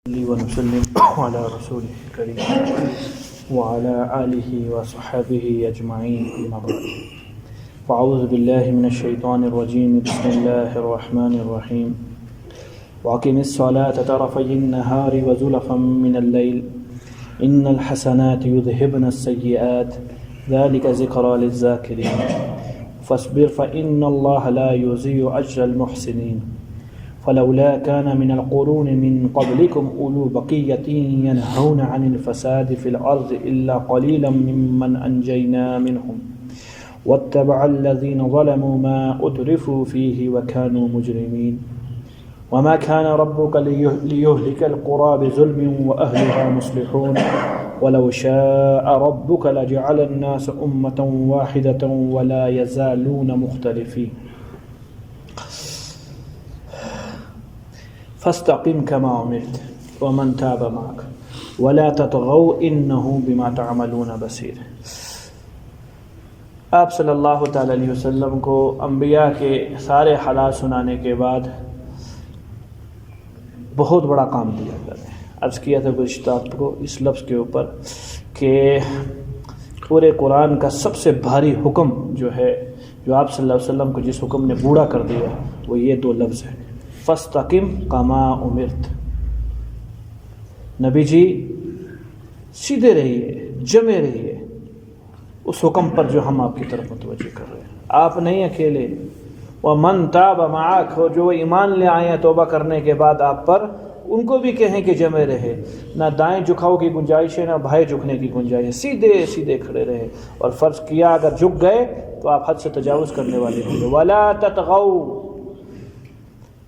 ونسلم على رسوله الكريم وعلى آله وصحبه أجمعين أما بعد فأعوذ بالله من الشيطان الرجيم بسم الله الرحمن الرحيم وأقم الصلاة طرفي النهار وزلفا من الليل إن الحسنات يذهبن السيئات ذلك ذكرى للذاكرين فاصبر فإن الله لا يضيع أجر المحسنين فلولا كان من القرون من قبلكم أولو بقية ينهون عن الفساد في الأرض إلا قليلا ممن أنجينا منهم واتبع الذين ظلموا ما أترفوا فيه وكانوا مجرمين وما كان ربك ليهلك القرى بظلم وأهلها مصلحون ولو شاء ربك لجعل الناس أمة واحدة ولا يزالون مختلفين فاستقم كما أمرت ومن تاب معك ولا تطغوا إنه بما تعملون بصير۔ آپ صلی اللہ تعالیٰ علیہ وسلم کو انبیاء کے سارے حالات سنانے کے بعد بہت بڑا کام دیا اللہ نے۔ عرض کیا تھا گزشتہ آپ کو اس لفظ کے اوپر کہ پورے قرآن کا سب سے بھاری حکم جو ہے، جو آپ صلی اللہ علیہ وسلم کو جس حکم نے بوڑھا کر دیا، وہ یہ دو لفظ ہیں، فاستقم کما امرت۔ نبی جی سیدھے رہیے، جمے رہیے اس حکم پر جو ہم آپ کی طرف متوجہ کر رہے ہیں۔ آپ نہیں اکیلے، ومن تاب معک، جو ایمان لے آئے ہیں توبہ کرنے کے بعد آپ پر، ان کو بھی کہیں کہ جمے رہے، نہ دائیں جھکاؤ کی گنجائش ہے نہ بھائی جھکنے کی گنجائش ہے، سیدھے سیدھے کھڑے رہے۔ اور فرض کیا اگر جھک گئے تو آپ حد سے تجاوز کرنے والے ہوں گے۔ ولا تطغوا،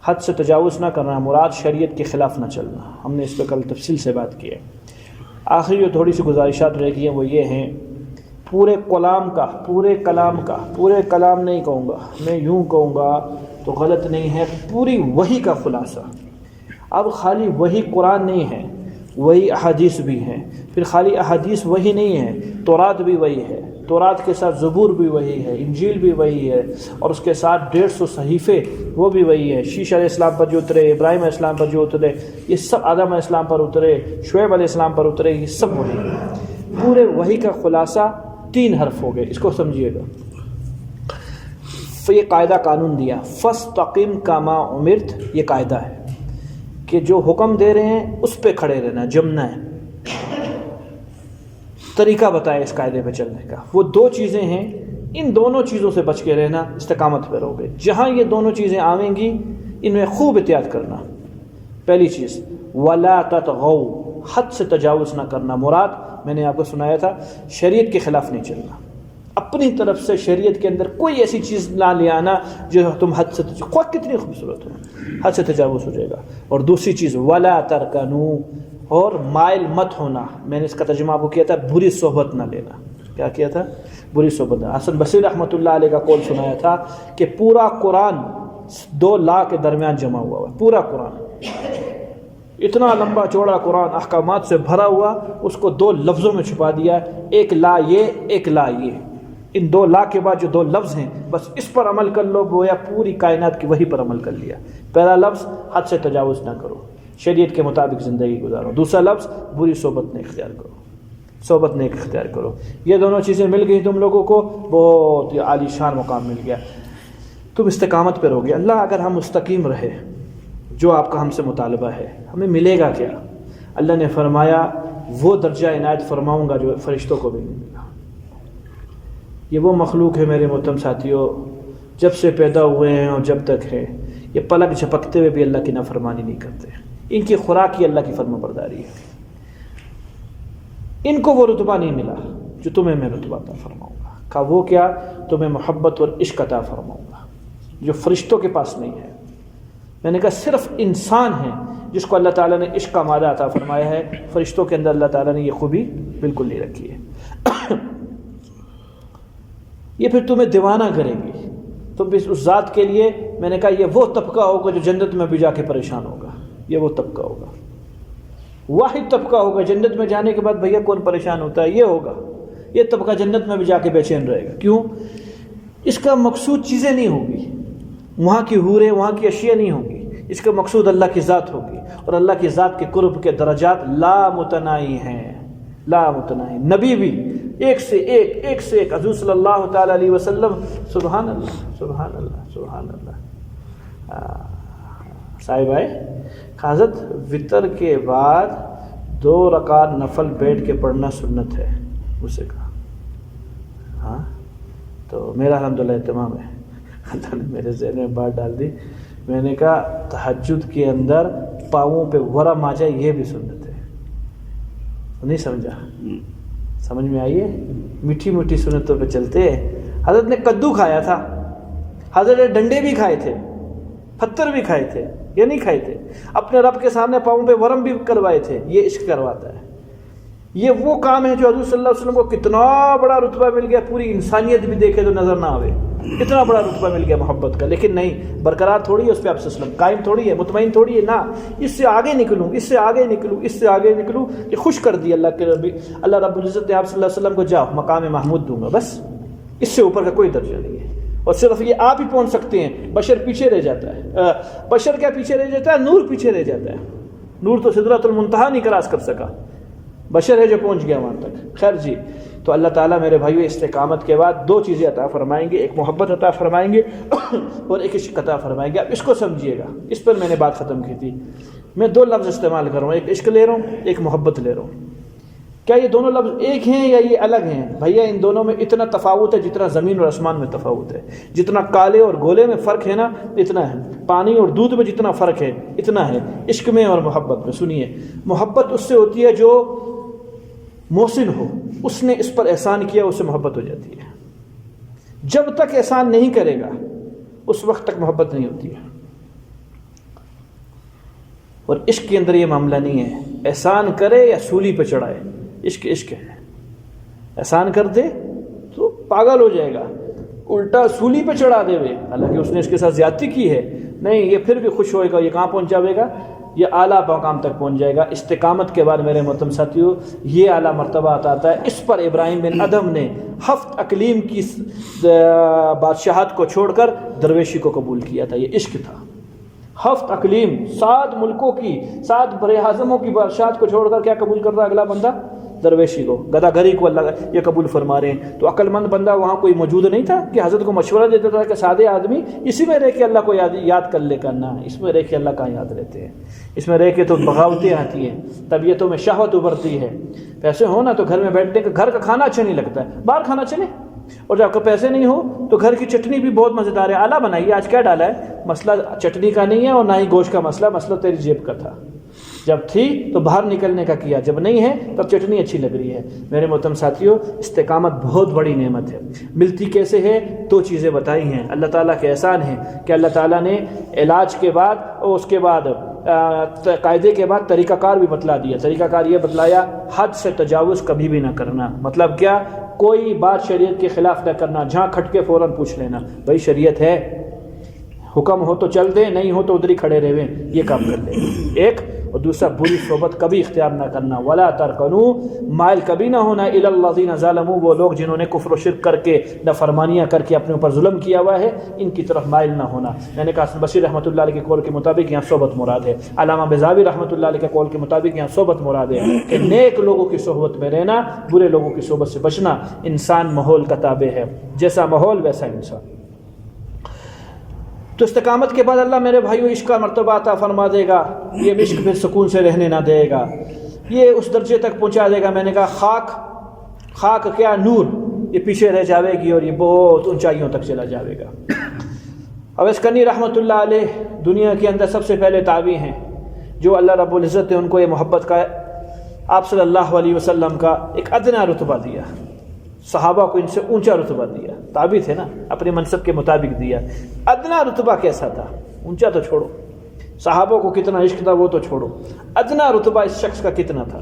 حد سے تجاوز نہ کرنا، مراد شریعت کے خلاف نہ چلنا۔ ہم نے اس پہ کل تفصیل سے بات کی ہے۔ آخری جو تھوڑی سی گزارشات رہ گئی ہیں وہ یہ ہیں، پورے کلام نہیں کہوں گا، میں یوں کہوں گا تو غلط نہیں ہے، پوری وحی کا خلاصہ۔ اب خالی وحی قرآن نہیں ہے، وہی احادیث بھی ہیں، پھر خالی احادیث وحی نہیں ہے، تورات بھی وہی ہے، تورات کے ساتھ زبور بھی وہی ہے، انجیل بھی وہی ہے، اور اس کے ساتھ 150 صحیفے وہ بھی وہی ہے، شیش علیہ السلام پر جو اترے، ابراہیم علیہ السلام پر جو اترے، یہ سب آدم علیہ السلام پر اترے، شعیب علیہ السلام پر اترے، یہ سب وہی ہے۔ پورے وحی کا خلاصہ 3 حرف ہو گئے، اس کو سمجھیے گا۔ یہ قاعدہ قانون دیا، فاستقم کما امرت، یہ قاعدہ ہے کہ جو حکم دے رہے ہیں اس پہ کھڑے رہنا، جمنا ہے۔ طریقہ بتایا اس قاعدے پہ چلنے کا، وہ 2 چیزیں ہیں، ان دونوں چیزوں سے بچ کے رہنا، استقامت پہ رہو گے۔ جہاں یہ دونوں چیزیں آئیں گی ان میں خوب احتیاط کرنا۔ پہلی چیز ولا تطغوا، حد سے تجاوز نہ کرنا، مراد میں نے آپ کو سنایا تھا شریعت کے خلاف نہیں چلنا، اپنی طرف سے شریعت کے اندر کوئی ایسی چیز نہ لے آنا جو تم حد سے خود کتنی خوبصورت ہو، حد سے تجاوز ہو جائے گا۔ اور دوسری چیز ولا ترکنوا، اور مائل مت ہونا۔ میں نے اس کا ترجمہ آپ کو کیا تھا بری صحبت نہ لینا۔ کیا کیا تھا؟ بری صحبت نہ۔ حسن بصری رحمۃ اللہ علیہ کا قول سنایا تھا کہ پورا قرآن 2 لا کے درمیان جمع ہوا ہے، پورا قرآن، اتنا لمبا چوڑا قرآن احکامات سے بھرا ہوا، اس کو 2 لفظوں میں چھپا دیا، ایک لا یہ، ایک لا یہ۔ ان 2 لا کے بعد جو 2 لفظ ہیں بس اس پر عمل کر لو، گویا پوری کائنات کی وحی پر عمل کر لیا۔ پہلا لفظ حد سے تجاوز نہ کرو، شریعت کے مطابق زندگی گزارو۔ دوسرا لفظ بری صحبت نہ اختیار کرو، صحبت نیک اختیار کرو۔ یہ دونوں چیزیں مل گئی تم لوگوں کو، بہت عالی شان مقام مل گیا، تم استقامت پہ رہو گے۔ اللہ اگر ہم مستقیم رہے، جو آپ کا ہم سے مطالبہ ہے، ہمیں ملے گا کیا؟ اللہ نے فرمایا وہ درجہ عنایت فرماؤں گا جو فرشتوں کو بھی نہیں ملا۔ یہ وہ مخلوق ہے میرے محترم ساتھیوں، جب سے پیدا ہوئے ہیں اور جب تک ہے، یہ پلک جھپکتے ہوئے بھی اللہ کی نافرمانی نہیں کرتے، ان کی خوراک ہی اللہ کی فرما برداری ہے۔ ان کو وہ رتبہ نہیں ملا جو تمہیں میں رتبہ عطا فرماؤں گا۔ کہا وہ کیا؟ تمہیں محبت اور عشق عطا فرماؤں گا جو فرشتوں کے پاس نہیں ہے۔ میں نے کہا صرف انسان ہے جس کو اللہ تعالیٰ نے عشق کا مادہ عطا فرمایا ہے، فرشتوں کے اندر اللہ تعالیٰ نے یہ خوبی بالکل نہیں رکھی ہے۔ یہ پھر تمہیں دیوانہ کرے گی، تم بھی اس ذات کے لیے، میں نے کہا یہ وہ طبقہ ہوگا جو جنت میں بھی جا کے پریشان ہوگا، یہ وہ طبقہ ہوگا، واحد طبقہ ہوگا جنت میں جانے کے بعد بھیا کون پریشان ہوتا ہے، یہ ہوگا، یہ طبقہ جنت میں بھی جا کے بے چین رہے گا۔ کیوں؟ اس کا مقصود چیزیں نہیں ہوگی، وہاں کی حوریں، وہاں کی اشیاء نہیں ہوں گی، اس کا مقصود اللہ کی ذات ہوگی، اور اللہ کی ذات کے قرب کے درجات لامتناہی ہیں، لامتناہی۔ نبی بھی ایک سے ایک حضور صلی اللہ تعالی علیہ وسلم، سبحان اللہ سبحان اللہ سبحان اللہ۔ صاحب آئے حضرت وطر کے بعد 2 رکعت نفل بیٹھ کے پڑھنا سنت ہے، اسے کہا ہاں، تو میرا الحمدللہ اہتمام ہے، اللہ نے میرے ذہن میں بات ڈال دی۔ میں نے کہا تہجد کے اندر پاؤں پہ ورم آ جائے یہ بھی سنت ہے، نہیں سمجھا؟ سمجھ میں آئیے، میٹھی میٹھی سنتوں پہ چلتے ہیں۔ حضرت نے کدو کھایا تھا، حضرت نے ڈنڈے بھی کھائے تھے، پتھر بھی کھائے تھے، یہ نہیں کھائے تھے، اپنے رب کے سامنے پاؤں پہ ورم بھی کروائے تھے۔ یہ عشق کرواتا ہے، یہ وہ کام ہے جو حضور صلی اللہ علیہ وسلم کو کتنا بڑا رتبہ مل گیا، پوری انسانیت بھی دیکھے تو نظر نہ آوے، اتنا بڑا رتبہ مل گیا محبت کا۔ لیکن نہیں، برقرار تھوڑی ہے اس پہ آپ وسلم، قائم تھوڑی ہے، مطمئن تھوڑی ہے، نہ اس سے آگے نکلوں، اس سے آگے نکلوں، اس سے آگے نکلوں، کہ خوش کر دی اللہ کے ربی، اللہ رب العزت نے آپ صلی اللہ علیہ وسلم کو جاؤ مقام محمود دوں گا، بس اس سے اوپر کا کوئی درجہ نہیں ہے، اور صرف یہ آپ ہی پہنچ سکتے ہیں۔ بشر پیچھے رہ جاتا ہے، بشر کیا پیچھے رہ جاتا ہے؟ نور پیچھے رہ جاتا ہے، نور تو سدرۃ المنتہا نہیں کراس کر سکا، بشر ہے جو پہنچ گیا وہاں تک۔ خیر جی، تو اللہ تعالیٰ میرے بھائیو استقامت کے بعد 2 چیزیں عطا فرمائیں گے، ایک محبت عطا فرمائیں گے اور ایک عشق عطا فرمائیں گے۔ آپ اس کو سمجھیے گا، اس پر میں نے بات ختم کی تھی۔ میں 2 لفظ استعمال کر رہا ہوں، ایک عشق لے رہا ہوں، ایک محبت لے رہا ہوں۔ کیا یہ دونوں لفظ ایک ہیں یا یہ الگ ہیں؟ بھیا ان دونوں میں اتنا تفاوت ہے جتنا زمین اور آسمان میں تفاوت ہے، جتنا کالے اور گولے میں فرق ہے نا اتنا ہے، پانی اور دودھ میں جتنا فرق ہے اتنا ہے عشق میں اور محبت میں۔ سنیے، محبت اس سے ہوتی ہے جو محسن ہو، اس نے اس پر احسان کیا، اس سے محبت ہو جاتی ہے۔ جب تک احسان نہیں کرے گا اس وقت تک محبت نہیں ہوتی ہے۔ اور عشق کے اندر یہ معاملہ نہیں ہے احسان کرے یا سولی پہ چڑھائے، عشق عشق ہے، احسان کر دے تو پاگل ہو جائے گا، الٹا سولی پہ چڑھا دے وے، حالانکہ اس نے اس کے ساتھ زیادتی کی ہے، نہیں یہ پھر بھی خوش ہوئے گا، یہ کہاں پہنچ جائے گا؟ یہ اعلیٰ مقام تک پہنچ جائے گا۔ استقامت کے بعد میرے محترم ساتھیو یہ اعلیٰ مرتبہ آتا ہے۔ اس پر ابراہیم بن ادھم نے 7 اقلیم کی بادشاہت کو چھوڑ کر درویشی کو قبول کیا تھا، یہ عشق تھا۔ 7 اقلیم، 7 ملکوں کی، 7 بر اعظموں کی بادشاہت کو چھوڑ کر کیا قبول کر رہا ہے اگلا بندہ؟ درویشی کو، گدا گری کو اللہ یہ قبول فرما رہے ہیں۔ تو عقل مند بندہ وہاں کوئی موجود نہیں تھا کہ حضرت کو مشورہ دیتا تھا کہ سادے آدمی اسی میں رہ کے اللہ کو یاد کر لے کرنا، اس میں رہ کے اللہ کہاں یاد رہتے ہیں، اس میں رہ کے تو بغاوتیں آتی ہیں، طبیعتوں میں شہوت ابھرتی ہے۔ پیسے ہو نا تو گھر میں بیٹھنے کا، گھر کا کھانا اچھا نہیں لگتا ہے، باہر کھانا چلے، اور جب آپ کو پیسے نہیں ہو تو گھر کی چٹنی بھی بہت مزیدار ہے، اعلیٰ بنائیے۔ آج کیا ڈالا ہے؟ مسئلہ چٹنی کا نہیں ہے اور نہ ہی گوشت کا مسئلہ تیری جیب کا تھا۔ جب تھی تو باہر نکلنے کا کیا، جب نہیں ہے تب چٹنی اچھی لگ رہی ہے۔ میرے محترم ساتھیوں، استقامت بہت بڑی نعمت ہے۔ ملتی کیسے ہے؟ 2 چیزیں بتائی ہیں، اللہ تعالیٰ کے احسان ہیں کہ اللہ تعالیٰ نے علاج کے بعد اور اس کے بعد قاعدے کے بعد طریقہ کار بھی بتلا دیا۔ طریقہ کار یہ بتلایا، حد سے تجاوز کبھی بھی نہ کرنا۔ مطلب کیا؟ کوئی بات شریعت کے خلاف نہ کرنا، جہاں کھٹ کے فوراً پوچھ لینا، بھائی شریعت ہے، حکم ہو تو چل دیں، نہیں ہو تو ادھر ہی کھڑے رہے، یہ کام کر لیں ایک۔ اور دوسرا، بری صحبت کبھی اختیار نہ کرنا، ولا ترکنوا، مائل کبھی نہ ہونا الی الذین ظلموا، وہ لوگ جنہوں نے کفر و شرک کر کے، نافرمانیاں کر کے اپنے اوپر ظلم کیا ہوا ہے، ان کی طرف مائل نہ ہونا۔ میں نے کہا حسن بصری رحمۃ اللہ علیہ کے قول کے مطابق یہاں صحبت مراد ہے، علامہ بیضاوی رحمۃ اللہ علیہ کے قول کے مطابق یہاں صحبت مراد ہے کہ نیک لوگوں کی صحبت میں رہنا، برے لوگوں کی صحبت سے بچنا۔ انسان ماحول کا تابع ہے، جیسا ماحول ویسا انسان۔ تو استقامت کے بعد اللہ میرے بھائیو عشق کا مرتبہ عطا فرما دے گا، یہ عشق پھر سکون سے رہنے نہ دے گا، یہ اس درجے تک پہنچا دے گا۔ میں نے کہا خاک کیا؟ نور، یہ پیچھے رہ جاوے گی اور یہ بہت اونچائیوں تک چلا جاوے گا۔ اویس کرنی رحمۃ اللہ علیہ دنیا کے اندر سب سے پہلے تابعی ہیں جو اللہ رب العزت نے ان کو یہ محبت کا، آپ صلی اللہ علیہ وسلم کا ایک ادنا رتبہ دیا، صحابہ کو ان سے اونچا رتبہ دیا، تابعی تھے نا، اپنے منصب کے مطابق دیا۔ ادنا رتبہ کیسا تھا؟ اونچا تو چھوڑو، صحابہ کو کتنا عشق تھا وہ تو چھوڑو، ادنا رتبہ اس شخص کا کتنا تھا؟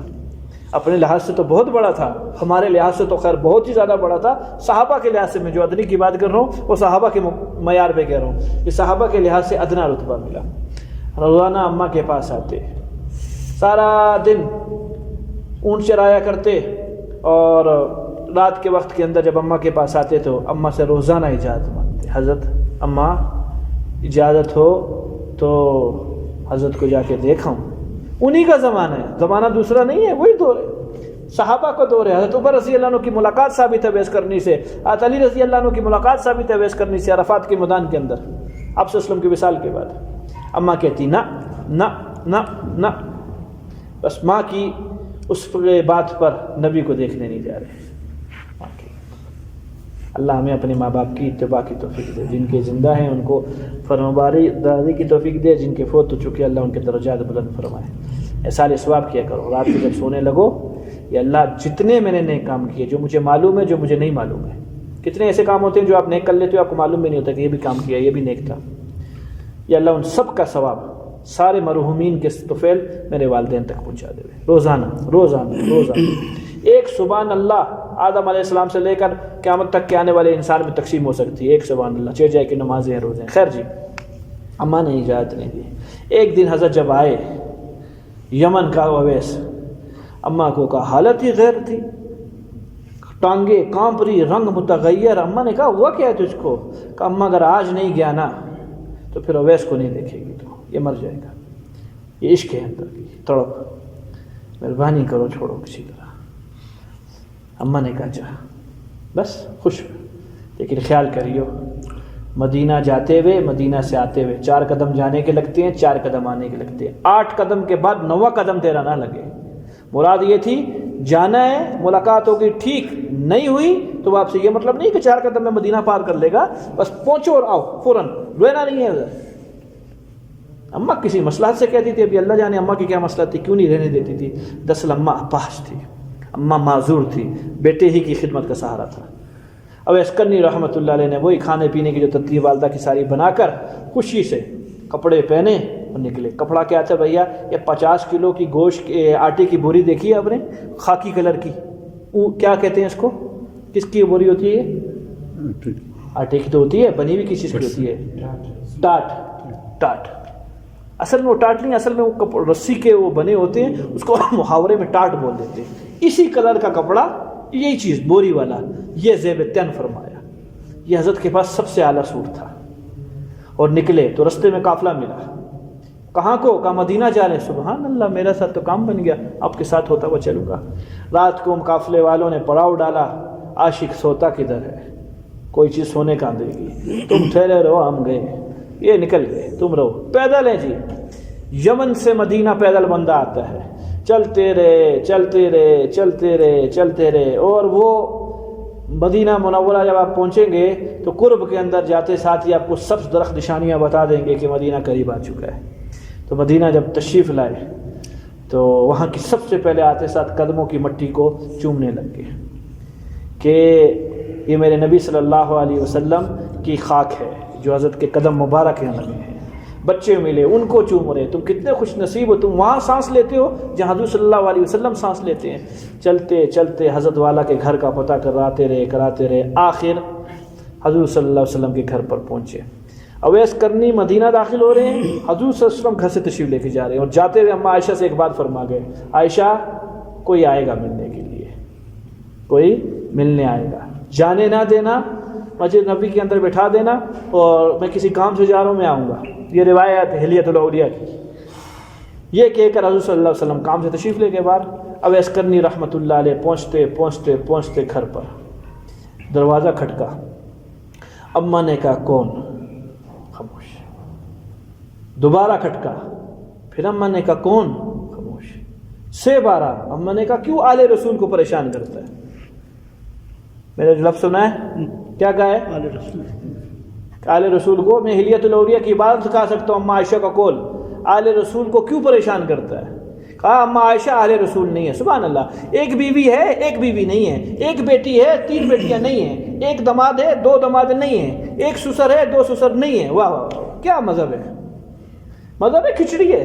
اپنے لحاظ سے تو بہت بڑا تھا، ہمارے لحاظ سے تو خیر بہت ہی زیادہ بڑا تھا، صحابہ کے لحاظ سے میں جو ادنی کی بات کر رہا ہوں وہ صحابہ کے معیار پہ کہہ رہا ہوں، یہ صحابہ کے لحاظ سے ادنا رتبہ ملا۔ روزانہ اماں کے پاس آتے، سارا دن اونٹ چرایا کرتے، اور رات کے وقت کے اندر جب اماں کے پاس آتے تو اماں سے روزانہ اجازت مانگتے، حضرت اماں اجازت ہو تو حضرت کو جا کے دیکھاؤں، انہی کا زمانہ ہے، زمانہ دوسرا نہیں ہے، وہی دور ہے، صحابہ کو دور ہے۔ حضرت عمر رضی اللہ عنہ کی ملاقات ثابت ہے بیعت کرنی سے، حضرت علی رضی اللہ عنہ کی ملاقات ثابت ہے بیعت کرنی سے عرفات کے میدان کے اندر، آپ صلی اللہ علیہ وسلم کی وصال کے بعد۔ اماں کہتی نہ نہ نہ نہ، بس ماں کی اس بات پر نبی کو دیکھنے نہیں جا رہے۔ اللہ ہمیں اپنے ماں باپ کی اتباع کی توفیق دے، جن کے زندہ ہیں ان کو فرمانبرداری کی توفیق دے، جن کے فوت ہو چکے اللہ ان کے درجات بلند فرمائے۔ احسان ثواب کیا کرو، رات کو جب سونے لگو، یا اللہ جتنے میں نے نیک کام کیے، جو مجھے معلوم ہے، جو مجھے نہیں معلوم ہے، کتنے ایسے کام ہوتے ہیں جو آپ نیک کر لیتے ہو، آپ کو معلوم بھی نہیں ہوتا کہ یہ بھی کام کیا، یہ بھی نیک تھا، یا اللہ ان سب کا ثواب سارے مرحومین کے طفیل میرے والدین تک پہنچا دے، روزانہ روزانہ روزانہ۔ ایک سبحان اللہ آدم علیہ السلام سے لے کر قیامت تک کے آنے والے انسان میں تقسیم ہو سکتی ہے، ایک سبحان اللہ، چہ جائے کہ نمازیں ہیں، روزے ہیں۔ خیر جی، اماں نے اجازت نہیں دی۔ ایک دن حضرت جب آئے یمن کا اویس، اماں کو کہا حالت ہی غیر تھی، ٹانگیں کانپ رہی، رنگ متغیر۔ اماں نے کہا ہوا کیا ہے تجھ کو؟ کہا اماں اگر آج نہیں گیا نا تو پھر اویس کو نہیں دیکھے گی، تو یہ مر جائے گا، یہ عشق ہے اندر کی تڑپ، مہربانی کرو چھوڑو کسی طرح۔ اماں نے کہا جا، بس خوش، لیکن خیال کریو مدینہ جاتے ہوئے، مدینہ سے آتے ہوئے 4 قدم جانے کے لگتے ہیں، 4 قدم آنے کے لگتے ہیں، 8 قدم کے بعد 9واں قدم تیرا نہ لگے۔ مراد یہ تھی جانا ہے، ملاقات ہوگی، ٹھیک نہیں ہوئی تو واپسی، یہ مطلب نہیں کہ 4 قدم میں مدینہ پار کر لے گا، بس پہنچو اور آؤ فوراً، رونا نہیں ہے ادھر۔ اماں کسی مصلحت سے کہتی تھی، ابھی اللہ جانے اماں کی کیا مصلحت تھی، کیوں نہیں رہنے دیتی تھی۔ دراصل اماں اپاہج تھی، اماں معذور تھی، بیٹے ہی کی خدمت کا سہارا تھا۔ اویس کرنی رحمۃ اللہ علیہ نے وہی کھانے پینے کی جو ترتیب والدہ کی ساری بنا کر خوشی سے کپڑے پہنے اور نکلے۔ کپڑا کیا تھا بھیا؟ یہ 50 کلو کی گوشت آٹے کی بوری دیکھی ہے آپ نے، خاکی کلر کی، کیا کہتے ہیں اس کو؟ کس کی بوری ہوتی ہے؟ آٹے کی تو ہوتی ہے، بنی ہوئی کس چیز کی ہوتی ہے؟ ٹاٹ۔ ٹاٹ اصل میں وہ ٹاٹ نہیں، اصل میں وہ رسی کے وہ بنے ہوتے ہیں، اس کو محاورے میں ٹاٹ بول دیتے ہیں۔ اسی کلر کا کپڑا، یہی چیز بوری والا، یہ زیب تن فرمایا۔ یہ حضرت کے پاس سب سے اعلیٰ سوٹ تھا۔ اور نکلے تو رستے میں قافلہ ملا، کہاں کو؟ کہا مدینہ جا رہے۔ سبحان اللہ، میرا ساتھ تو کام بن گیا، آپ کے ساتھ ہوتا ہوا چلوں گا۔ رات کو ہم قافلے والوں نے پڑاؤ ڈالا، عاشق سوتا کدھر ہے، کوئی چیز سونے کا دے گی، تم ٹھہرے رہو، ہم گئے، یہ نکل گئے، تم رہو۔ پیدل ہے جی، یمن سے مدینہ پیدل بندہ آتا ہے، چلتے رہے چلتے رہے چلتے رہے چلتے رہے، اور وہ مدینہ منورہ جب آپ پہنچیں گے تو قرب کے اندر جاتے ساتھ ہی آپ کو سبز درخت نشانیاں بتا دیں گے کہ مدینہ قریب آ چکا ہے۔ تو مدینہ جب تشریف لائے تو وہاں کی سب سے پہلے آتے ساتھ قدموں کی مٹی کو چومنے لگ گئے کہ یہ میرے نبی صلی اللہ علیہ وسلم کی خاک ہے جو حضرت کے قدم مبارک یہاں لگے ہیں۔ بچے ملے، ان کو چوم رہے، تم کتنے خوش نصیب ہو، تم وہاں سانس لیتے ہو جہاں حضور صلی اللہ علیہ وسلم سانس لیتے ہیں۔ چلتے چلتے حضرت والا کے گھر کا پتہ کراتے رہے، آخر حضور صلی اللہ علیہ وسلم کے گھر پر پہنچے۔ اویس کرنی مدینہ داخل ہو رہے ہیں، حضور صلی اللہ علیہ وسلم گھر سے تشریف لے کے جا رہے ہیں، اور جاتے ہوئے اماں عائشہ سے ایک بات فرما گئے، عائشہ کوئی آئے گا ملنے کے لیے، کوئی ملنے آئے گا، جانے نہ دینا، مسجد نبی کے اندر بٹھا دینا، اور میں کسی کام سے جا رہا ہوں، میں آؤں گا۔ یہ روایت حلیت الاولیاء کی۔ یہ کہہ کر حضور صلی اللہ علیہ وسلم کام سے تشریف لے گئے باہر۔ اویس کرنی رحمۃ اللہ علیہ پہنچتے پہنچتے پہنچتے گھر پر دروازہ کھٹکا، اماں نے کہا کون؟ خاموش۔ دوبارہ کھٹکا، پھر اماں نے کہا کون؟ خاموش۔ 6 بار اماں نے کہا کیوں آل رسول کو پریشان کرتا ہے؟ میرے جو لفظ سنا ہے، کیا کہا ہے؟ آل رسول۔ آل رسول کو میں حلیت الاولیاء کی عبادت سکھا سکتا ہوں، اماں عائشہ کا قول، آل رسول کو کیوں پریشان کرتا ہے؟ کہا اماں عائشہ آل رسول نہیں ہے۔ سبحان اللہ، ایک بیوی ہے، ایک بیوی نہیں ہے، ایک بیٹی ہے، 3 بیٹیاں نہیں ہیں، ایک دماد ہے، 2 دماد نہیں ہیں، ایک سسر ہے، 2 سسر نہیں ہیں۔ واہ واہ واہ، کیا مذہب ہے! مذہب ہے کھچڑی ہے،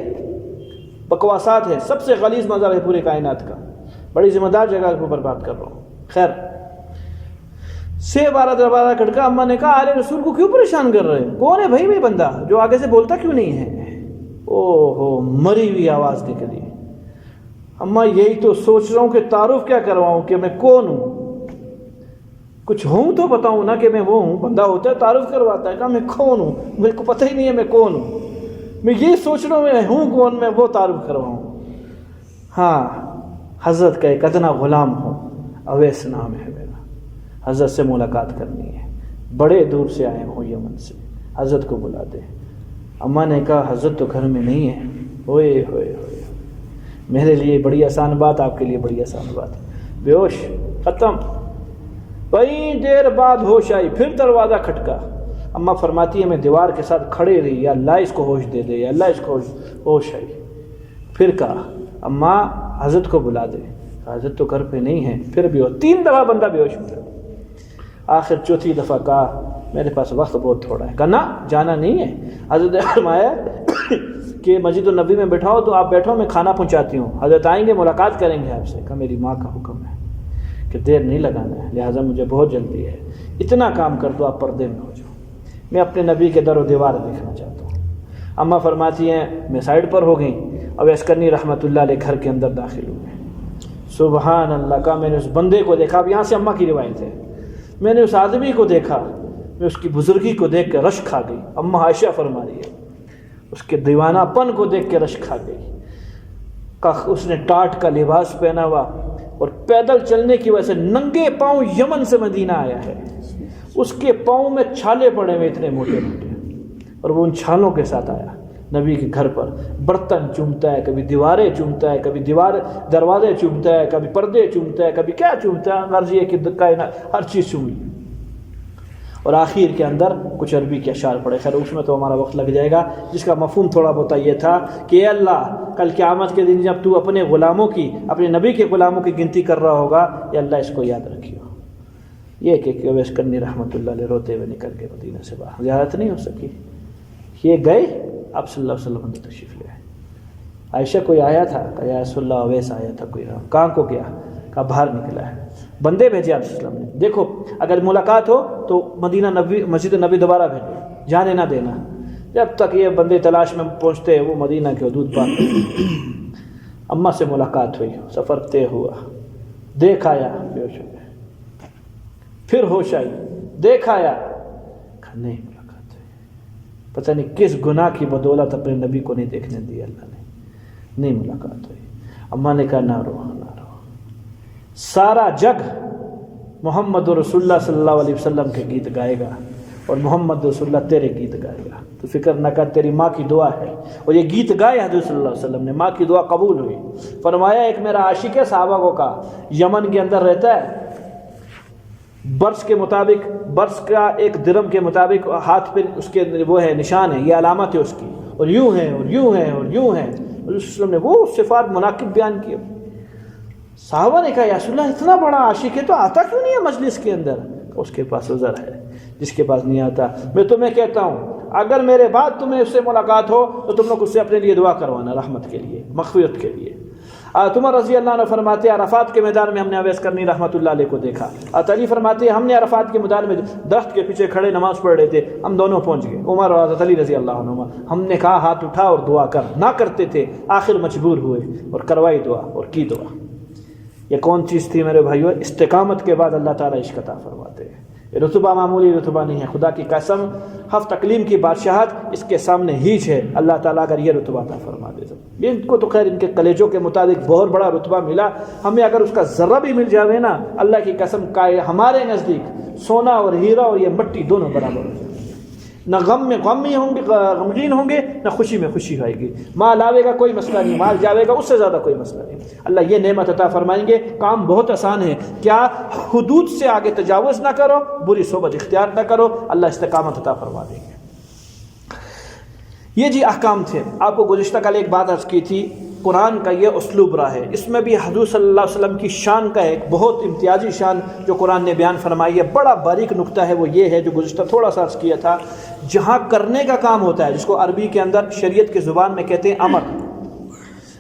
بکواسات ہے، سب سے غلیظ مذہب ہے پورے کائنات کا۔ بڑی ذمہ دار جگہ کے اوپر بات کر رہا ہوں۔ خیر، 6 بار دروازہ کھٹکا، اماں نے کہا آل رسول کو کیوں پریشان کر رہے ہیں؟ کون ہے بھائی میں بندہ جو آگے سے بولتا کیوں نہیں ہے؟ او ہو، مری ہوئی آواز نکلی، اماں یہی تو سوچ رہا ہوں کہ تعارف کیا کرواؤں کہ میں کون ہوں، کچھ ہوں تو بتاؤں نا کہ میں وہ ہوں۔ بندہ ہوتا ہے تعارف کرواتا ہے، کہا میں کون ہوں، میرے کو پتہ ہی نہیں ہے میں کون ہوں، میں یہ سوچ رہا ہوں میں ہوں کون، میں وہ تعارف کرواؤں۔ ہاں حضرت کا ایک ادنا غلام ہوں، اویس نام ہے میرا، حضرت سے ملاقات کرنی ہے، بڑے دور سے آئے ہوں یمن سے، حضرت کو بلا دے۔ اماں نے کہا حضرت تو گھر میں نہیں ہے۔ ہوئے ہوئے ہوئے، میرے لیے بڑی آسان بات، آپ کے لیے بڑی آسان بات، بے ہوش ختم۔ کئی دیر بعد ہوش آئی، پھر دروازہ کھٹکا۔ اماں فرماتی ہے میں دیوار کے ساتھ کھڑے رہی، یا اللہ اس کو ہوش دے دے، یا اللہ اس کو ہوش آئی۔ پھر کہا اماں حضرت کو بلا دے، حضرت تو گھر پہ نہیں ہے، پھر بھی ہو 3 دفعہ بندہ بے ہوش ہوا۔ آخر چوتھی دفعہ کہا میرے پاس وقت بہت تھوڑا ہے، کہا نا جانا نہیں ہے۔ حضرت نے فرمایا کہ مسجد النبی میں بیٹھاؤ تو آپ بیٹھو، میں کھانا پہنچاتی ہوں، حضرت آئیں گے ملاقات کریں گے آپ سے۔ کہا میری ماں کا حکم ہے کہ دیر نہیں لگانا ہے، لہٰذا مجھے بہت جلدی ہے، اتنا کام کر دو آپ پردے میں ہو جاؤ، میں اپنے نبی کے در و دیوار دیکھنا چاہتا ہوں۔ اماں فرماتی ہیں میں سائڈ پر ہو گئی، اویس کرنی رحمۃ اللہ علیہ گھر کے اندر داخل ہوئے۔ سبحان اللہ کا، میں نے اس بندے کو دیکھا، اب یہاں سے اماں کی روایت ہے، میں نے اس آدمی کو دیکھا، میں اس کی بزرگی کو دیکھ کے رش کھا گئی۔ اماں عائشہ فرما رہی ہے اس کے دیوانہ پن کو دیکھ کے رش کھا گئی۔ اس نے ٹاٹ کا لباس پہنا ہوا اور پیدل چلنے کی وجہ سے ننگے پاؤں یمن سے مدینہ آیا ہے، اس کے پاؤں میں چھالے پڑے ہوئے اتنے موٹے موٹے، اور وہ ان چھالوں کے ساتھ آیا نبی کے گھر پر۔ برتن چومتا ہے، کبھی دیواریں چومتا ہے، کبھی دروازے چومتا ہے، کبھی پردے چومتا ہے، کبھی کیا چومتا ہے، غرض یہ کہ کائنات ہر چیز چوم لی۔ اور آخر کے اندر کچھ عربی کے اشعار پڑے، خیر اس میں تو ہمارا وقت لگ جائے گا، جس کا مفہوم تھوڑا بہت یہ تھا کہ اے اللہ کل قیامت کے دن جب تو اپنے غلاموں کی، اپنے نبی کے غلاموں کی گنتی کر رہا ہوگا، یا اللہ اس کو یاد رکھیو۔ یہ کہ اویس کرنی رحمۃ اللہ علیہ روتے ہوئے نکل کے مدینہ سے باہر، زیارت نہیں ہو سکی، یہ گئے، اب صلی اللہ علیہ وسلم نے تشریف لے آئے۔ عائشہ کوئی آیا تھا، کہا یا رسول اللہ اویس آیا تھا، کوئی کہاں کو گیا، کہا باہر نکلا ہے۔ بندے بھیجے آپ صلی اللہ علیہ وسلم نے، دیکھو اگر ملاقات ہو تو مدینہ نبی، مسجد نبی دوبارہ بھیجو، جانے نہ دینا۔ جب تک یہ بندے تلاش میں پہنچتے ہیں وہ مدینہ کے حدود پار۔ اماں سے ملاقات ہوئی، سفر طے ہوا، دیکھ آیا، بے ہوش ہو گئے، پھر ہوش آئی، دیکھ آیا، نہیں ملاقات ہوئی، پتہ نہیں کس گناہ کی بدولت اپنے نبی کو نہیں دیکھنے دی اللہ نے، نہیں ملاقات ہوئی۔ اماں نے کہا نہ رو نہ رو، سارا جگ محمد رسول اللہ صلی اللہ علیہ وسلم کے گیت گائے گا، اور محمد رسول اللہ تیرے گیت گائے گا، تو فکر نہ کر، تیری ماں کی دعا ہے۔ اور یہ گیت گائے حضرت صلی اللہ علیہ وسلم نے، ماں کی دعا قبول ہوئی۔ فرمایا ایک میرا عاشق ہے، صحابہ کو کہا یمن کے اندر رہتا ہے، برس کے مطابق، برس کا ایک درم کے مطابق ہاتھ پہ اس کے وہ ہے نشان ہے، یہ علامت ہے اس کی، اور یوں ہے اور یوں ہے اور یوں ہے۔ حضرت صلی اللہ علیہ وسلم نے وہ صفات مناقب بیان کیے۔ صحابہ نے کہا یا رسول اللہ اتنا بڑا عاشق ہے تو آتا کیوں نہیں ہے مجلس کے اندر؟ اس کے پاس عذر ہے، جس کے پاس نہیں آتا۔ میں تمہیں کہتا ہوں اگر میرے بعد تمہیں اس سے ملاقات ہو تو تم لوگ اس سے اپنے لیے دعا کروانا، رحمت کے لیے، مغفرت کے لیے۔ عمر رضی اللہ عنہ فرماتے ہیں عرفات کے میدان میں ہم نے اویس کرنی رحمۃ اللہ علیہ کو دیکھا۔ علی فرماتے ہیں ہم نے عرفات کے میدان میں درخت کے پیچھے کھڑے نماز پڑھ رہے تھے، ہم دونوں پہنچ گئے، عمر اور حضرت علی رضی اللہ عنہ۔ ہم نے کہا ہاتھ اٹھا اور دعا کر، نہ کرتے تھے، آخر مجبور ہوئے اور کروائی دعا اور کی دعا۔ یہ کون چیز تھی میرے بھائیو؟ استقامت کے بعد اللہ تعالیٰ عشق عطا فرماتے ہیں۔ یہ رتبہ معمولی رتبہ نہیں ہے، خدا کی قسم ہفت اقلیم کی بادشاہت اس کے سامنے ہیچ ہے۔ اللہ تعالیٰ اگر یہ رتبہ عطا فرما دے تو ان کو تو خیر ان کے کلیجوں کے مطابق بہت بڑا رتبہ ملا، ہمیں اگر اس کا ذرہ بھی مل جاوے نا، اللہ کی قسم ہمارے نزدیک سونا اور ہیرا اور یہ مٹی دونوں برابر ہو جائے۔ نہ غم میں غمی ہوں گے، غمگین ہوں گے، نہ خوشی میں خوشی آئے گی۔ مال آوے گا کوئی مسئلہ نہیں، مال جاوے گا اس سے زیادہ کوئی مسئلہ نہیں۔ اللہ یہ نعمت عطا فرمائیں گے۔ کام بہت آسان ہے، کیا حدود سے آگے تجاوز نہ کرو، بری صحبت اختیار نہ کرو، اللہ استقامت عطا فرما دیں گے۔ یہ جی احکام تھے۔ آپ کو گزشتہ کل ایک بات عرض کی تھی، قرآن کا یہ اسلوب رہا ہے، اس میں بھی حضور صلی اللہ علیہ وسلم کی شان کا ایک بہت امتیازی شان جو قرآن نے بیان فرمائی ہے، بڑا باریک نقطہ ہے، وہ یہ ہے جو گزشتہ تھوڑا سا عرض کیا تھا، جہاں کرنے کا کام ہوتا ہے، جس کو عربی کے اندر شریعت کی زبان میں کہتے ہیں امر۔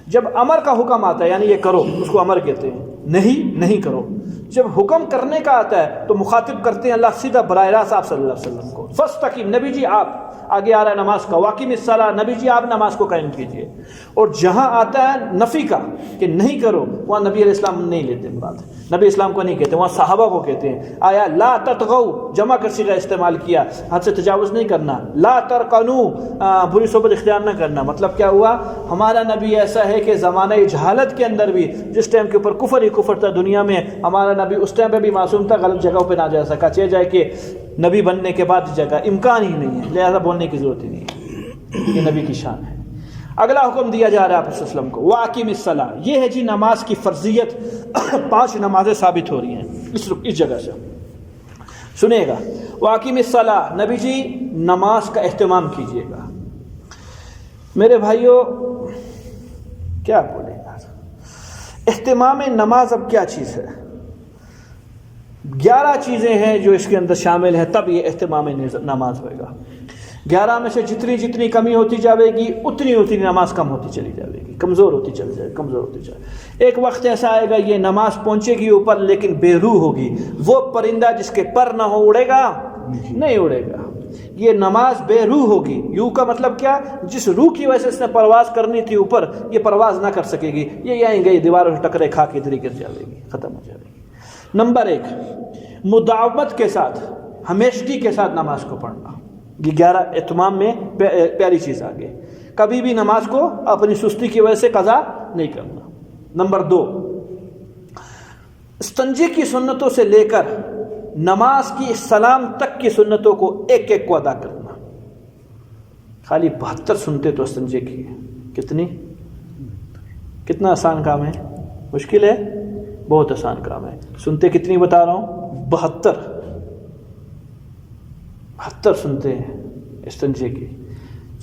جب امر کا حکم آتا ہے یعنی یہ کرو، اس کو امر کہتے ہیں، نہیں کرو، جب حکم کرنے کا آتا ہے تو مخاطب کرتے ہیں اللہ سیدھا براہ راست آپ صلی اللہ علیہ وسلم کو، فاستقیم، نبی جی آپ، آگے آ رہا ہے نماز کا، واقیم الصلاۃ، نبی جی آپ نماز کو قائم کیجئے. اور جہاں آتا ہے نفی کا کہ نہیں کرو، وہاں نبی علیہ السلام نہیں لیتے مراد، نبی اسلام کو نہیں کہتے، وہاں صحابہ کو کہتے ہیں. آیا لا تطغوا، جمع کر صیغہ استعمال کیا، حد سے تجاوز نہیں کرنا. لا ترکنوا، بری صحبت اختیار نہ کرنا. مطلب کیا ہوا؟ ہمارا نبی ایسا ہے کہ زمانہ جہالت کے اندر بھی، جس ٹائم کے اوپر کفر ہی کفر تھا دنیا میں، ہمارا نبی اس ٹائم پہ بھی معصوم تھا، غلط جگہوں پہ نہ جا سکا. چاہے جائے کہ نبی بننے کے بعد جگہ امکان ہی نہیں ہے، لہذا بولنے کی ضرورت ہی نہیں ہے، یہ نبی کی شان ہے. اگلا حکم دیا جا رہا ہے آپ صلی اللہ علیہ وسلم کو، واقیم الصلاۃ. یہ ہے جی نماز کی فرضیت. 5 نمازیں ثابت ہو رہی ہیں اس جگہ سے. سنیے گا، واقیم الصلاۃ، نبی جی نماز کا اہتمام کیجیے گا. میرے بھائیوں کیا بولے یار، اہتمام نماز اب کیا چیز ہے؟ 11 چیزیں ہیں جو اس کے اندر شامل ہیں، تب یہ اہتمام نماز ہوئے گا. 11 میں سے جتنی کمی ہوتی جاوے گی اتنی نماز کم ہوتی چلی جائے گی، کمزور ہوتی جائے. ایک وقت ایسا آئے گا یہ نماز پہنچے گی اوپر لیکن بے روح ہوگی. وہ پرندہ جس کے پر نہ ہو اڑے گا نہیں اڑے گا. یہ نماز بے روح ہوگی. یوں کا مطلب کیا؟ جس روح کی وجہ سے اس نے پرواز کرنی تھی اوپر، یہ پرواز نہ کر سکے گی، یہ یہیں گئی دیواروں سے ٹکرے کھا کے ادھر ہی گر جائے گی، ختم ہو جائے گی. نمبر 1، مداومت کے ساتھ، ہمیشگی کے ساتھ نماز کو پڑھنا. یہ 11 اہتمام میں پیاری چیز آگے. کبھی بھی نماز کو اپنی سستی کی وجہ سے قضا نہیں کرنا. نمبر 2، استنجے کی سنتوں سے لے کر نماز کی سلام تک کی سنتوں کو ایک ایک کو ادا کرنا. خالی 72 سنتے تو استنجے کی ہیں. کتنا آسان کام ہے؟ مشکل ہے؟ بہت آسان کام ہے. سنتے کتنی بتا رہا ہوں؟ 72 سنتے ہیں استنجے کی.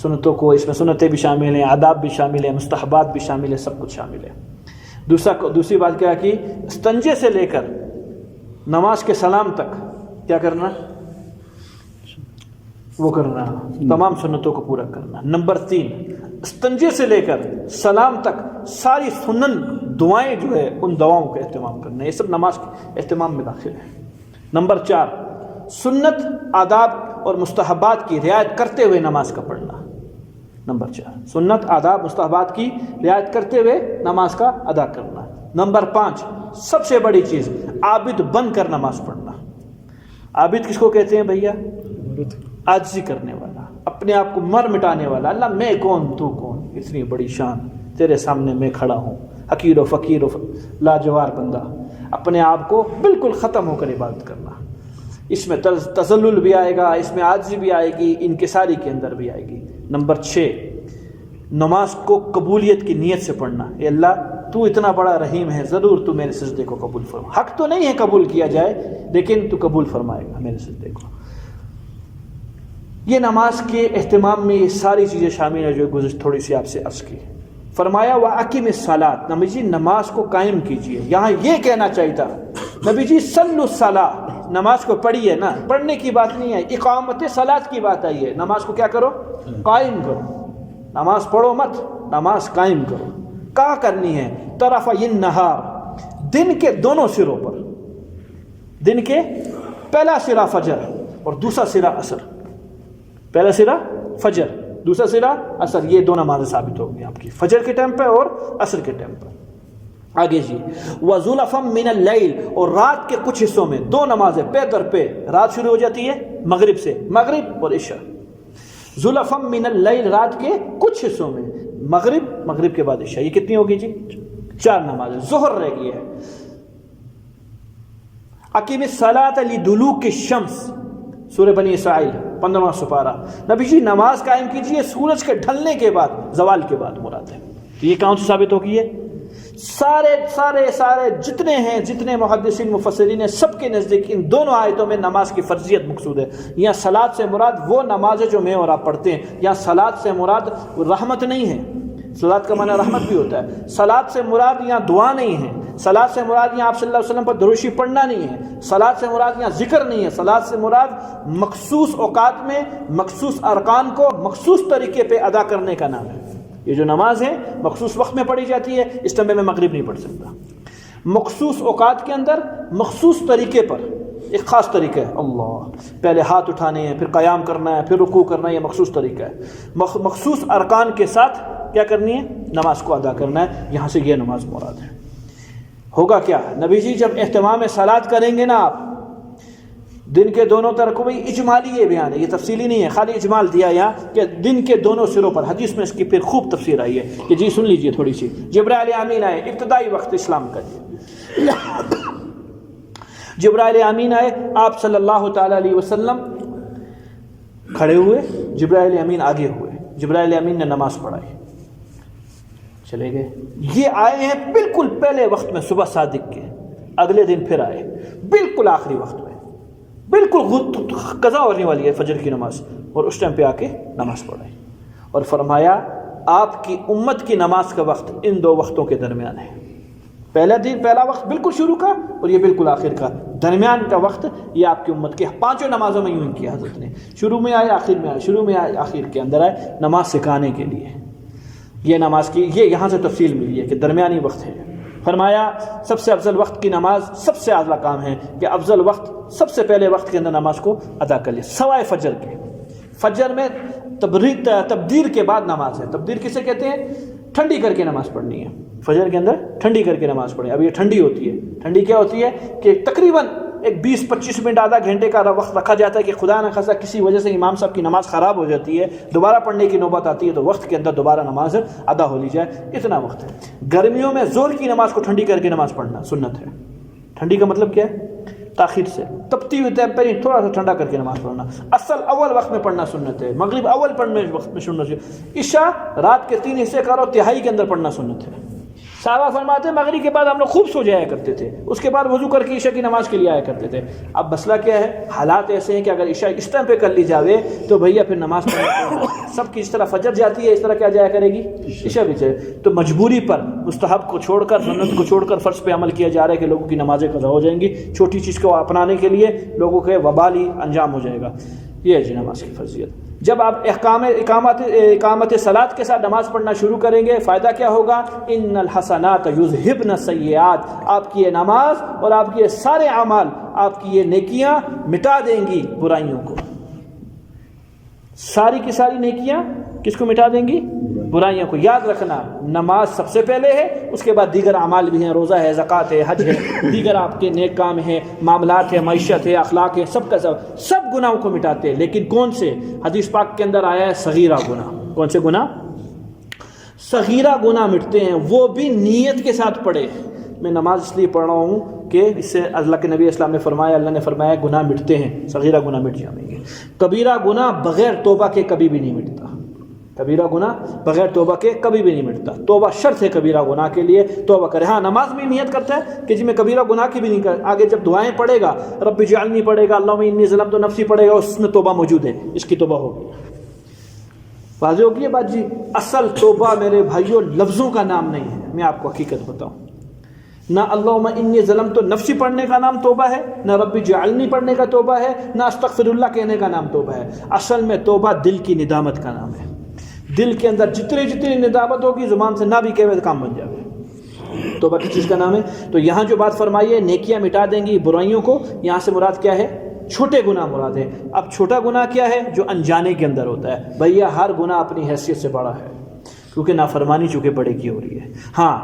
سنتوں کو اس میں سنتیں بھی شامل ہیں، آداب بھی شامل ہیں، مستحبات بھی شامل ہیں، سب کچھ شامل ہے. دوسری بات کیا کہ استنجے سے لے کر نماز کے سلام تک کیا کرنا؟ وہ کرنا، تمام سنتوں کو پورا کرنا. نمبر 3، استنجے سے لے کر سلام تک ساری سنن دعائیں جو ہے ان دعاؤں کا اہتمام کرنا. یہ سب نماز کے اہتمام میں داخل ہے. نمبر 4، سنت، آداب اور مستحبات کی رعایت کرتے ہوئے نماز کا پڑھنا. نمبر 4، سنت، آداب، مستحبات کی رعایت کرتے ہوئے نماز کا ادا کرنا. نمبر 5، سب سے بڑی چیز، عابد بن کر نماز پڑھنا. عابد کس کو کہتے ہیں بھیا؟ عاجزی کرنے والا، اپنے آپ کو مر مٹانے والا. اللہ میں کون تو کون، اتنی بڑی شان، تیرے سامنے میں کھڑا ہوں، حقیر و فقیر و لاجوار بندہ. اپنے آپ کو بالکل ختم ہو کر عبادت کرنا. اس میں تذلل بھی آئے گا، اس میں عاجزی بھی آئے گی، انکساری کے اندر بھی آئے گی. نمبر 6، نماز کو قبولیت کی نیت سے پڑھنا. اے اللہ تو اتنا بڑا رحیم ہے، ضرور تو میرے سجدے کو قبول فرما. حق تو نہیں ہے قبول کیا جائے، لیکن تو قبول فرمائے گا میرے سجدے کو. یہ نماز کے اہتمام میں یہ ساری چیزیں شامل ہیں جو تھوڑی سی آپ سے عرض کی. فرمایا وَأَقِمِ الصَّلَاةَ، نبی جی نماز کو قائم کیجئے. یہاں یہ کہنا چاہیے تھا نبی جی صلوا الصلاۃ، نماز کو پڑھیے نا، پڑھنے کی بات نہیں ہے، اقامت صلاۃ کی بات آئی ہے. نماز کو کیا کرو؟ قائم کرو. نماز پڑھو مت، نماز قائم کرو. کہاں کرنی ہے؟ طرفی النہار، دن کے دونوں سروں پر. دن کے پہلا سرا فجر اور دوسرا سرا عصر. پہلا سرا فجر، دوسرا سرا عصر. یہ 2 نمازیں ثابت ہو گئی آپ کی، فجر کے ٹائم پہ اور عصر کے ٹائم پر. آگے جی، وَزُلَفًا مِّنَ اللَّيْلِ، اور رات کے کچھ حصوں میں 2 نمازیں پے در پہ. رات شروع ہو جاتی ہے مغرب سے، مغرب اور عشاء. زُلَفًا مِّنَ اللَّيْلِ، رات کے کچھ حصوں میں، مغرب کے بعد عشاء. یہ کتنی ہوگی جی؟ 4 نمازیں. ظہر رہ گئی ہے. اقیم الصلاۃ لدلوک الشمس، سورہ بنی اسرائیل 15واں سپارہ. نبی جی نماز قائم کیجئے سورج کے ڈھلنے کے بعد، زوال کے بعد مراد ہے. تو یہ کہاں سے ثابت ہوگی؟ ہے سارے جتنے ہیں، جتنے محدثین مفسرین ہیں، سب کے نزدیک ان دونوں آیتوں میں نماز کی فرضیت مقصود ہے. یہاں صلاۃ سے مراد وہ نماز ہے جو میں اور آپ پڑھتے ہیں. یہاں صلاۃ سے مراد رحمت نہیں ہے. صلاۃ کا معنی رحمت بھی ہوتا ہے. صلاۃ سے مراد یہاں دعا نہیں ہے. صلاۃ سے مراد یہاں آپ صلی اللہ علیہ وسلم پر دروشی پڑھنا نہیں ہے. صلاۃ سے مراد یہاں ذکر نہیں ہے. صلاۃ سے مراد مخصوص اوقات میں مخصوص ارکان کو مخصوص طریقے پہ ادا کرنے کا نام ہے. یہ جو نماز ہے مخصوص وقت میں پڑھی جاتی ہے. اس ٹائم میں مغرب نہیں پڑھ سکتا. مخصوص اوقات کے اندر مخصوص طریقے پر، ایک خاص طریقہ ہے، اللہ پہلے ہاتھ اٹھانے ہیں، پھر قیام کرنا ہے، پھر رکوع کرنا ہے، یہ مخصوص طریقہ ہے۔ مخصوص ارکان کے ساتھ کیا کرنی ہے؟ نماز کو ادا کرنا ہے۔ یہاں سے یہ نماز مراد ہے۔ ہوگا کیا؟ نبی جی جب اہتمام صلاۃ کریں گے نا آپ، دن کے دونوں طرف، کوئی اجمالی یہ بیان ہے، یہ تفصیلی نہیں ہے، خالی اجمال دیا یہاں کہ دن کے دونوں سروں پر، حدیث میں اس کی پھر خوب تفسیر آئی ہے کہ جی سن لیجئے تھوڑی سی۔ جبرائیل امین آئے ابتدائی وقت اسلام کا، جبرائیل امین آئے، آپ صلی اللہ تعالی علیہ وسلم کھڑے ہوئے، جبرائیل امین آگے ہوئے، جبرائیل امین نے نماز پڑھائی، چلے گئے۔ یہ آئے ہیں بالکل پہلے وقت میں صبح صادق کے، اگلے دن پھر آئے بالکل آخری وقت میں، بالکل قضا ہونے والی ہے فجر کی نماز، اور اس ٹائم پہ آ کے نماز پڑھائی اور فرمایا آپ کی امت کی نماز کا وقت ان دو وقتوں کے درمیان ہے۔ پہلا وقت بالکل شروع کا اور یہ بالکل آخر کا، درمیان کا وقت یہ آپ کی امت کے پانچوں نمازوں میں یوں کیا حضرت نے، شروع میں آئے آخر میں آئے، شروع میں آئے آخر کے اندر آئے، نماز سکھانے کے لیے۔ یہ نماز کی یہ یہاں سے تفصیل ملی ہے کہ درمیانی وقت ہے۔ فرمایا سب سے افضل وقت کی نماز سب سے اعلیٰ کام ہے کہ افضل وقت سب سے پہلے وقت کے اندر نماز کو ادا کر لے، سوائے فجر کے۔ فجر میں تبدیر کے بعد نماز ہے۔ تبدیر کسے کہتے ہیں؟ ٹھنڈی کر کے نماز پڑھنی ہے، فجر کے اندر ٹھنڈی کر کے نماز پڑھیں۔ اب یہ ٹھنڈی ہوتی ہے، ٹھنڈی کیا ہوتی ہے کہ تقریباً ایک 20-25 منٹ آدھا گھنٹے کا وقت رکھا جاتا ہے کہ خدا نہ خاصہ کسی وجہ سے امام صاحب کی نماز خراب ہو جاتی ہے، دوبارہ پڑھنے کی نوبت آتی ہے تو وقت کے اندر دوبارہ نماز ادا ہو لی جائے، اتنا وقت ہے۔ گرمیوں میں زور کی نماز کو ٹھنڈی کر کے نماز پڑھنا سنت ہے۔ ٹھنڈی کا مطلب کیا ہے؟ تاخیر سے، تپتی ہوئی ٹیمپریچر تھوڑا سا ٹھنڈا کر کے نماز پڑھنا۔ اصل اول وقت میں پڑھنا سنت ہے، مغرب اول پڑھنے وقت میں سنت ہے، عشاء رات کے 3 حصے کرو تہائی کے اندر پڑھنا سنت ہے۔ صحابہ فرماتے ہیں مغرب کے بعد ہم لوگ خوب سو جایا کرتے تھے، اس کے بعد وضو کر کے عشاء کی نماز کے لیے آیا کرتے تھے۔ اب مسئلہ کیا ہے؟ حالات ایسے ہیں کہ اگر عشاء اس ٹائم پہ کر لی جاوے تو بھیا پھر نماز پڑھنا سب کی اس طرح فجر جاتی ہے، اس طرح کیا جایا کرے گی؟ عشاء بھی جائے۔ تو مجبوری پر مستحب کو چھوڑ کر، سنت کو چھوڑ کر فرض پہ عمل کیا جا رہا ہے کہ لوگوں کی نمازیں قضا ہو جائیں گی۔ چھوٹی چیز کو اپنانے کے لیے لوگوں کے وبالی انجام ہو جائے گا۔ یہ ہے جی نماز کی فضیلت۔ جب آپ اقامت صلاۃ کے ساتھ نماز پڑھنا شروع کریں گے، فائدہ کیا ہوگا؟ ان الحسنات یذہبن السیئات، آپ کی یہ نماز اور آپ کے یہ سارے اعمال، آپ کی یہ نیکیاں مٹا دیں گی برائیوں کو۔ ساری کی ساری نیکیاں کس کو مٹا دیں گی؟ برائیوں کو۔ یاد رکھنا نماز سب سے پہلے ہے، اس کے بعد دیگر اعمال بھی ہیں، روزہ ہے، زکوٰۃ ہے، حج ہے، دیگر آپ کے نیک کام ہیں، معاملات ہے، معیشت ہے، اخلاق ہے، سب کا سب گناہوں کو مٹاتے ہیں۔ لیکن کون سے؟ حدیث پاک کے اندر آیا ہے صغیرہ گناہ۔ کون سے گناہ؟ صغیرہ گناہ مٹتے ہیں، وہ بھی نیت کے ساتھ پڑھے۔ میں نماز اس لیے پڑھ رہا ہوں کہ اس سے اللہ کے نبی اسلام نے فرمایا، اللہ نے فرمایا گناہ مٹتے ہیں، صغیرہ گناہ مٹ جائیں گے۔ کبیرہ گناہ بغیر توبہ کے کبھی بھی نہیں مٹتا، کبیرہ گناہ بغیر توبہ کے کبھی بھی نہیں مٹتا۔ توبہ شرط ہے کبیرہ گناہ کے لیے، توبہ کرے۔ ہاں نماز میں نیت کرتا ہے کہ جی میں کبیرہ گناہ کی بھی نہیں کر، آگے جب دعائیں پڑھے گا، رب اجعلنی پڑھے گا، اللہم انی ظلمت نفسی پڑھے گا، اس میں توبہ موجود ہے، اس کی توبہ ہوگی۔ واضح ہوگی یہ بات جی؟ اصل توبہ میرے بھائیوں لفظوں کا نام نہیں ہے، میں آپ کو حقیقت بتاؤں، نہ اللہم انی ظلمت نفسی پڑھنے کا نام توبہ ہے، نہ رب اجعلنی پڑھنے کا توبہ ہے، نہ استغفر اللہ کہنے کا نام توبہ ہے۔ اصل میں توبہ دل کی ندامت کا نام ہے۔ دل کے اندر جتنی ندامت ہوگی، زبان سے نہ بھی کہے کام بن جائے۔ توبہ کس چیز کا نام ہے؟ تو یہاں جو بات فرمائی ہے نیکیاں مٹا دیں گی برائیوں کو، یہاں سے مراد کیا ہے؟ چھوٹے گناہ مراد ہے۔ اب چھوٹا گناہ کیا ہے؟ جو انجانے کے اندر ہوتا ہے۔ بھیا ہر گناہ اپنی حیثیت سے بڑا ہے، کیونکہ نافرمانی چونکہ بڑے کی ہو رہی ہے۔ ہاں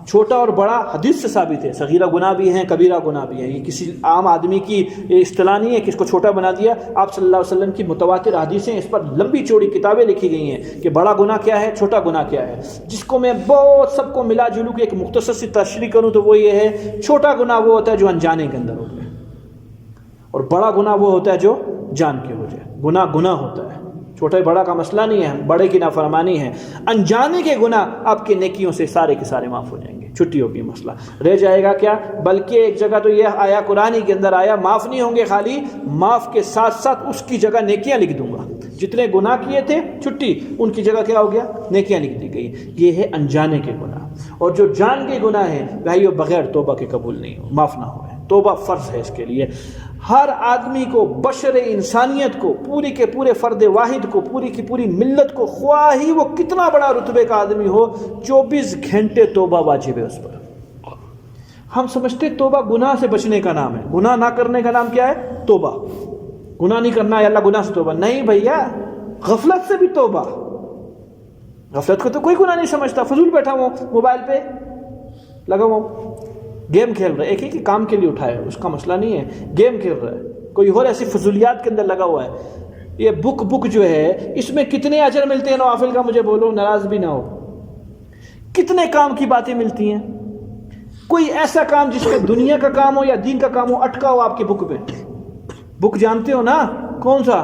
چھوٹا اور بڑا حدیث سے ثابت ہے، صغیرہ گناہ بھی ہیں، کبیرہ گناہ بھی ہیں۔ یہ کسی عام آدمی کی اصطلاح نہیں ہے کہ اس کو چھوٹا بنا دیا۔ آپ صلی اللہ علیہ وسلم کی متواتر حدیثیں، اس پر لمبی چوڑی کتابیں لکھی گئی ہیں کہ بڑا گناہ کیا ہے، چھوٹا گناہ کیا ہے۔ جس کو میں بہت سب کو ملا جلو کے ایک مختصر سی تشریح کروں تو وہ یہ ہے، چھوٹا گناہ وہ ہوتا ہے جو انجانے کے اندر ہوتا ہے، اور بڑا گناہ وہ ہوتا ہے جو جان کے ہو جائے۔ گناہ ہوتا ہے، چھوٹے بڑا کا مسئلہ نہیں ہے، بڑے کی نافرمانی ہے۔ انجانے کے گناہ آپ کے نیکیوں سے سارے کے سارے معاف ہو جائیں گے، چھٹی ہوگی، مسئلہ رہ جائے گا کیا؟ بلکہ ایک جگہ تو یہ آیا قرآن کے اندر آیا، معاف نہیں ہوں گے، خالی معاف کے ساتھ ساتھ اس کی جگہ نیکیاں لکھ دوں گا۔ جتنے گناہ کیے تھے چھٹی، ان کی جگہ کیا ہو گیا؟ نیکیاں لکھ دی گئی۔ یہ ہے انجانے کے گناہ۔ اور جو جان کے گناہ ہیں بھائیو بغیر توبہ کے قبول نہیں ہو، معاف نہ ہوئے۔ توبہ فرض ہے اس کے لیے۔ ہر آدمی کو، بشر انسانیت کو، پوری کے پورے فرد واحد کو، پوری کی پوری ملت کو، خواہ ہی وہ کتنا بڑا رتبے کا آدمی ہو، 24 گھنٹے توبہ واجب ہے اس پر۔ ہم سمجھتے توبہ گناہ سے بچنے کا نام ہے. گناہ نہ کرنے کا نام کیا ہے؟ توبہ. گناہ نہیں کرنا ہے اللہ گناہ سے توبہ. نہیں بھیا، غفلت سے بھی توبہ. غفلت کو تو کوئی گناہ نہیں سمجھتا. فضول بیٹھا ہوں موبائل پہ لگا ہوں، گیم کھیل رہا ہے. ایک ہی کام کے لیے اٹھایا ہے، اس کا مسئلہ نہیں ہے. گیم کھیل رہا ہے، کوئی اور ایسی فضولیات کے اندر لگا ہوا ہے. یہ بک جو ہے اس میں کتنے اجر ملتے ہیں نوافل کا؟ مجھے بولو، ناراض بھی نہ ہو. کتنے کام کی باتیں ملتی ہیں. کوئی ایسا کام جس کا دنیا کا کام ہو یا دین کا کام ہو اٹکا ہو آپ کی بک پہ. بک جانتے ہو نا کون سا؟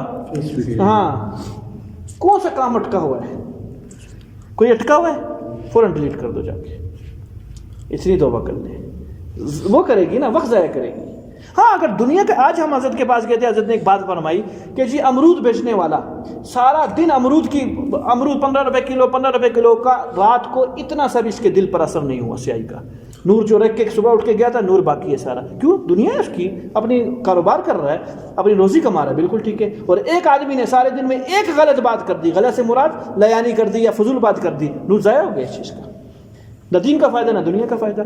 ہاں، کون سا کام اٹکا ہوا ہے؟ کوئی اٹکا ہوا ہے؟ فوراً ڈیلیٹ کر دو جا کے. اتنی توبہ کر لیں. وہ کرے گی نا، وقت ضائع کرے گی. ہاں اگر دنیا کا، آج ہم حضرت کے پاس گئے تھے، حضرت نے ایک بات فرمائی کہ جی امرود بیچنے والا سارا دن امرود 15 روپے کلو کا، رات کو اتنا سا بھی اس کے دل پر اثر نہیں ہوا سیاہی کا. نور جو رکھ کے صبح اٹھ کے گیا تھا، نور باقی ہے سارا. کیوں؟ دنیا ہے اس کی، اپنی کاروبار کر رہا ہے، اپنی روزی کما رہا ہے. بالکل ٹھیک ہے. اور ایک آدمی نے سارے دن میں ایک غلط بات کر دی، غلط سے مراد لیانی کر دی یا فضول بات کر دی، نور ضائع ہو گیا اس چیز کا. نہ دین کا فائدہ نہ دنیا کا فائدہ.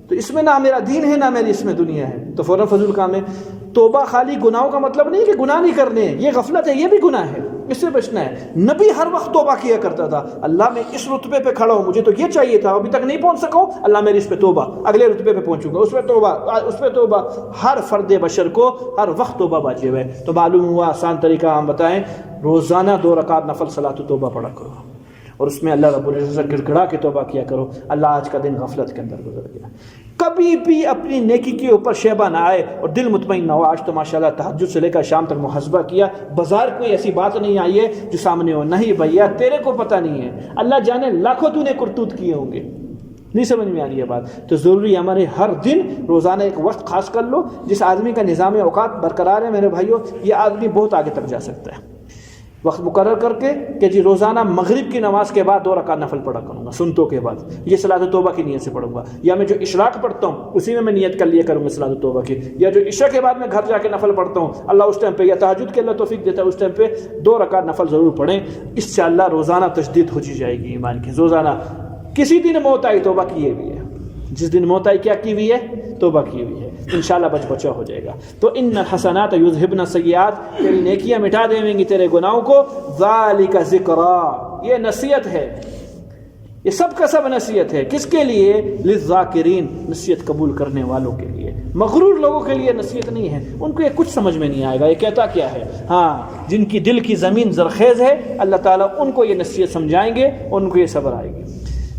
تو اس میں نہ میرا دین ہے نہ میری اس میں دنیا ہے، تو فوراً فضول کام ہے. توبہ خالی گناہوں کا مطلب نہیں کہ گناہ نہیں کرنے ہیں، یہ غفلت ہے، یہ بھی گناہ ہے، اس سے بچنا ہے. نبی ہر وقت توبہ کیا کرتا تھا. اللہ میں اس رتبے پہ کھڑا ہوں، مجھے تو یہ چاہیے تھا، ابھی تک نہیں پہنچ سکا ہوں، اللہ میری اس پہ توبہ، اگلے رتبے پہ پہنچوں گا، اس پہ توبہ، اس پہ توبہ. ہر فرد بشر کو ہر وقت توبہ واجب ہے. تو معلوم ہوا آسان طریقہ ہم بتائیں، روزانہ 2 رکعت نفل صلاۃ توبہ پڑھا کرو، اور اس میں اللہ رب العزت سے گڑ گڑا کے توبہ کیا کرو. اللہ آج کا دن غفلت کے اندر گزر گیا. کبھی بھی اپنی نیکی کے اوپر شیبہ نہ آئے اور دل مطمئن نہ ہو. آج تو ماشاءاللہ تہجد سے لے کر شام تک محاسبہ کیا، بازار کوئی ایسی بات نہیں آئی ہے جو سامنے ہو. نہیں بھیا، تیرے کو پتہ نہیں ہے، اللہ جانے لاکھوں تو نے کرتوت کیے ہوں گے. نہیں سمجھ میں آ رہی ہے بات؟ تو ضروری ہمارے ہر دن روزانہ ایک وقت خاص کر لو. جس آدمی کا نظام اوقات برقرار ہے میرے بھائیوں، یہ آدمی بہت آگے تک جا سکتا ہے. وقت مقرر کر کے کہ جی روزانہ مغرب کی نماز کے بعد 2 رکعت نفل پڑھا کروں گا سنتوں کے بعد، یہ صلاۃ توبہ کی نیت سے پڑھوں گا. یا میں جو اشراق پڑھتا ہوں اسی میں نیت کر لیا کروں گا صلاۃ توبہ کی. یا جو عشاء کے بعد میں گھر جا کے نفل پڑھتا ہوں، اللہ اس ٹائم پہ، یا تہجد کے اللہ توفیق دیتا ہے، اس ٹائم پہ 2 رکعت نفل ضرور پڑھیں. اس سے اللہ روزانہ تجدید ہوتی جائے گی ایمان کی. روزانہ کسی دن موت آئی توبہ کیے ہوئی ہے، جس دن موت آئی کیا کی ہوئی ہے؟ توبہ کی ہوئی ہے. انشاءاللہ بچا ہو جائے گا. تو ان الحسنات یذہبن السیئات، تیری نیکیاں مٹا دیں گی تیرے گناہوں کو. ذالک ذکریٰ، یہ نصیحت ہے، یہ سب کا سب نصیحت ہے. کس کے لیے؟ للذاکرین، نصیحت قبول کرنے والوں کے لیے. مغرور لوگوں کے لیے نصیحت نہیں ہے، ان کو یہ کچھ سمجھ میں نہیں آئے گا یہ کہتا کیا ہے. ہاں، جن کی دل کی زمین زرخیز ہے اللہ تعالیٰ ان کو یہ نصیحت سمجھائیں گے، ان کو یہ صبر آئے گی.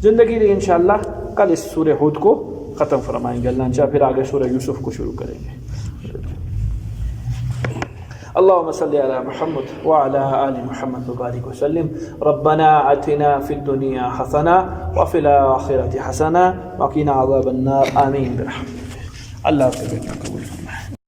زندگی میں انشاءاللہ کل اس سورہ ہود کو ختم فرمائیں گے اللہ چاہے، پھر آگے سورہ یوسف کو شروع کریں گے. اللهم صل على محمد وعلى آل محمد وبارك وسلم. ربنا آتنا في الدنيا حسنة وفي الآخرة حسنة وقنا عذاب النار. آمين برحمتك. اللہ آپ کے بیٹا قبول فرمائے.